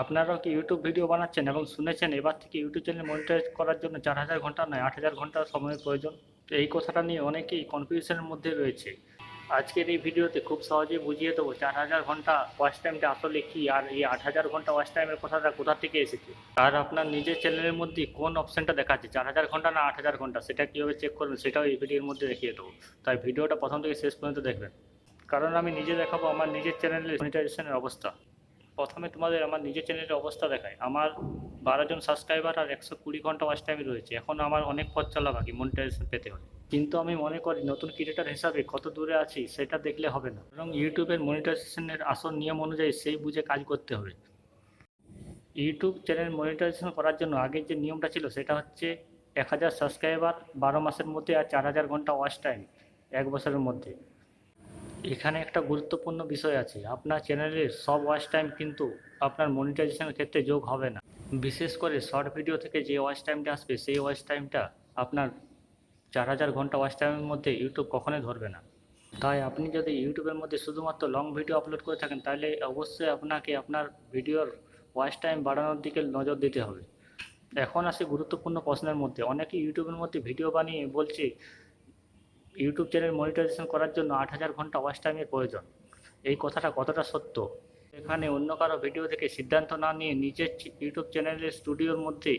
আপনারাও কি YouTube video বানাচ্ছেন এবং শুনেছেন এবার থেকে ইউটিউব চ্যানেল মনিটাইজ করার জন্য 4000 ঘন্টা নয় 8000 ঘন্টা সময়ের প্রয়োজন? তো এই কথাটা নিয়ে অনেকেই কনফিউশনের মধ্যে রয়েছে। আজকের এই ভিডিওতে খুব সহজেই বুঝিয়ে দেবো 4000 ঘন্টা ওয়াচ টাইমটা আসলে কি, আর এই 8000 ঘন্টা ওয়াচ টাইমের কথাটা কোথা থেকে এসেছে, আর আপনার নিজের চ্যানেলের মধ্যে কোন অপশনটা দেখাচ্ছে 4000 ঘন্টা না 8000 ঘন্টা, সেটা কীভাবে চেক করবেন সেটাও এই ভিডিওর মধ্যে দেখিয়ে দেবো। তাই ভিডিওটা প্রথম থেকে শেষ পর্যন্ত দেখবেন, কারণ আমি নিজে দেখাবো আমার নিজের চ্যানেলের মনিটাইজেশনের অবস্থা। প্রথমে তোমাদের আমার নিজের চ্যানেলের অবস্থা দেখায়। আমার 12 জন সাবস্ক্রাইবার আর 120 ঘন্টা ওয়াচ টাইম রয়েছে। এখন আমার অনেক পথ চলা বাকি মনিটাইজেশন পেতে হলে, কিন্তু আমি মনে করি নতুন ক্রিয়েটার হিসাবে কত দূরে আছি সেটা দেখলে হবে না, বরং ইউটিউবের মনিটাইজেশনের আসল নিয়ম অনুযায়ী সেই বুঝে কাজ করতে হবে। ইউটিউব চ্যানেল মনিটাইজেশন করার জন্য আগের যে নিয়মটা ছিল সেটা হচ্ছে 1000 সাবস্ক্রাইবার 12 মাসের মধ্যে আর 4000 ঘন্টা ওয়াচ টাইম 1 বছরের মধ্যে। এখানে একটা গুরুত্বপূর্ণ বিষয় আছে, আপনার চ্যানেলের সব ওয়াচ টাইম কিন্তু আপনার মনিটাইজেশনের ক্ষেত্রে যোগ হবে না। বিশেষ করে শর্ট ভিডিও থেকে যে ওয়াচ টাইমটা আসবে সেই ওয়াচ টাইমটা আপনার 4000 ঘন্টা ওয়াচ টাইমের মধ্যে ইউটিউব কখনোই ধরবে না। তাই আপনি যদি ইউটিউবের মধ্যে শুধুমাত্র লং ভিডিও আপলোড করে থাকেন তাহলে অবশ্যই আপনাকে আপনার ভিডিওর ওয়াচ টাইম বাড়ানোর দিকে নজর দিতে হবে। এখন আসে গুরুত্বপূর্ণ প্রশ্নের মধ্যে, অনেকে ইউটিউবের মধ্যে ভিডিও বানিয়ে বলছে ইউটিউব চ্যানেল মনিটাইজেশন করার জন্য 8000 ঘন্টা ওয়াচ টাইমের প্রয়োজন। এই কথাটা কতটা সত্য? এখানে অন্য কারো ভিডিও থেকে সিদ্ধান্ত না নিয়ে নিজের ইউটিউব চ্যানেলের স্টুডিওর মধ্যে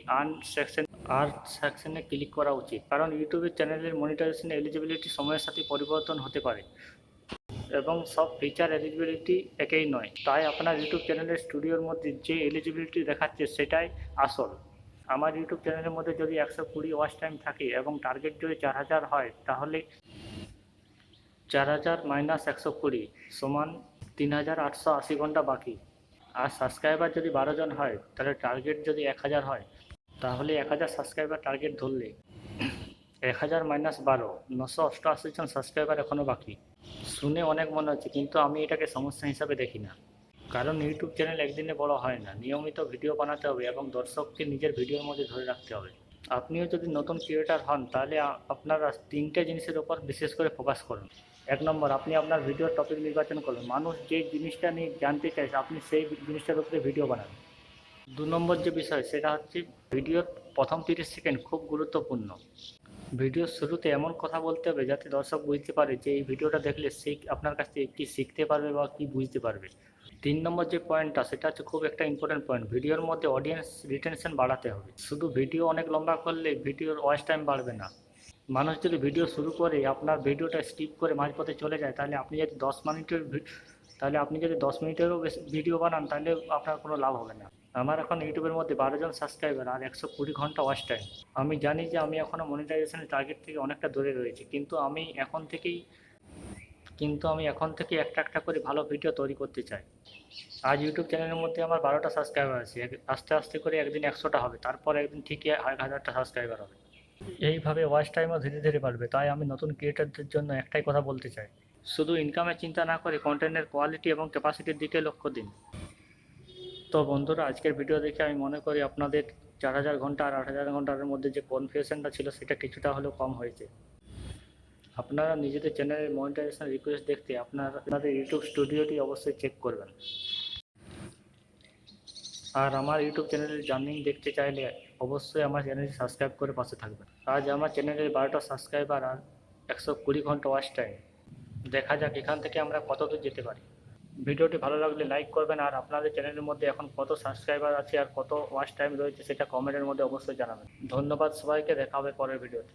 আর্ট সেকশনে ক্লিক করা উচিত, কারণ ইউটিউবের চ্যানেলের মনিটাইজেশন এলিজিবিলিটি সময়ের সাথে পরিবর্তন হতে পারে এবং সব ফিচার এলিজিবিলিটি একই নয়। তাই আপনার ইউটিউব চ্যানেলের স্টুডিওর মধ্যে যে এলিজিবিলিটি দেখাচ্ছে সেটাই আসল। আমার ইউটিউব চ্যানেলের মধ্যে যদি 120 ওয়াচ টাইম থাকে এবং টার্গেট যদি 4000 হয়, তাহলে 4000 মাইনাস 120 সমান 3880 ঘন্টা বাকি। আর সাবস্ক্রাইবার যদি 12 জন হয় তাহলে টার্গেট যদি 1000 হয়, তাহলে 1000 সাবস্ক্রাইবার টার্গেট ধরলে 1000 মাইনাস 12 988 জন সাবস্ক্রাইবার এখনও বাকি। শুনে অনেক মনে হচ্ছে, কিন্তু আমি এটাকে সমস্যা হিসাবে দেখি না, কারণ ইউটিউব চ্যানেল একদিনে বড় হয় না। নিয়মিত ভিডিও বানাতে হবে এবং দর্শককে নিজের ভিডিওর মধ্যে ধরে রাখতে হবে। আপনিও যদি নতুন ক্রিয়েটার হন তাহলে আপনারা 3টে জিনিসের উপর বিশেষ করে ফোকাস করুন। 1 নম্বর, আপনি আপনার ভিডিওর টপিক নির্বাচন করুন। মানুষ যে জিনিসটা নিয়ে জানতে চাইছে আপনি সেই জিনিসটার উপরে ভিডিও বানান। 2 নম্বর যে বিষয় সেটা হচ্ছে ভিডিওর প্রথম 30 সেকেন্ড খুব গুরুত্বপূর্ণ। ভিডিওর শুরুতে এমন কথা বলতে হবে যাতে দর্শক বুঝতে পারে যে এই ভিডিওটা দেখলে সে আপনার কাছ থেকে কী শিখতে পারবে বা কী বুঝতে পারবে। 3 নম্বর যে পয়েন্টটা সেটা হচ্ছে খুব একটা ইম্পর্টেন্ট পয়েন্ট, ভিডিওর মধ্যে অডিয়েন্স রিটেনশন বাড়াতে হবে। শুধু ভিডিও অনেক লম্বা করলে ভিডিওর ওয়াচ টাইম বাড়বে না। মানুষ যদি ভিডিও শুরু করে আপনার ভিডিওটা স্কিপ করে মাঝপথে চলে যায়, তাহলে আপনি যদি 10 মিনিটেরও বেশি ভিডিও বানান তাহলে আপনার কোনো লাভ হবে না। আমার এখন ইউটিউবের মধ্যে 12 জন সাবস্ক্রাইবার আর 120 ঘন্টা ওয়াচ টাইম। আমি জানি যে আমি এখনও মনিটাইজেশনের টার্গেট থেকে অনেকটা দূরে রয়েছি, কিন্তু আমি এখন থেকেই একটা একটা করে ভালো ভিডিও তৈরি করতে চাই। আজ ইউটিউব চ্যানেলের মধ্যে আমার 12টা সাবস্ক্রাইবার আছে, আস্তে আস্তে করে একদিন 100টা হবে, তারপর একদিন ঠিকই 1000টা সাবস্ক্রাইবার হবে। এইভাবে ওয়াচ টাইমও ধীরে ধীরে বাড়বে। তাই আমি নতুন ক্রিয়েটারদের জন্য একটাই কথা বলতে চাই, শুধু ইনকামের চিন্তা না করে কন্টেন্টের কোয়ালিটি এবং ক্যাপাসিটির দিকে লক্ষ্য দিন। তো বন্ধুরা, আজকের ভিডিও দেখে আমি মনে করি আপনাদের 4000 ঘন্টা আর 8000 ঘন্টার মধ্যে যে কনফিউশনটা ছিল সেটা কিছুটা হলেও কম হয়েছে। আপনারা নিজেদের চ্যানেলের মনিটাইজেশন রিকোয়েস্ট দেখতে আপনাদের ইউটিউব স্টুডিওটি অবশ্যই চেক করবেন। আর আমার ইউটিউব চ্যানেলের জার্নি দেখতে চাইলে অবশ্যই আমার চ্যানেলটি সাবস্ক্রাইব করে পাশে থাকবেন। আজ আমার চ্যানেলের 12টা সাবস্ক্রাইবার আর 120 ঘন্টা ওয়াচ টাইম। দেখা যাক এখান থেকে আমরা কত দূর যেতে পারি। ভিডিওটি ভালো লাগলে লাইক করবেন, আর আপনাদের চ্যানেলের মধ্যে এখন কত সাবস্ক্রাইবার আছে আর কত ওয়াচ টাইম রয়েছে সেটা কমেন্টের মধ্যে অবশ্যই জানাবেন। ধন্যবাদ সবাইকে, দেখা হবে পরের ভিডিওতে।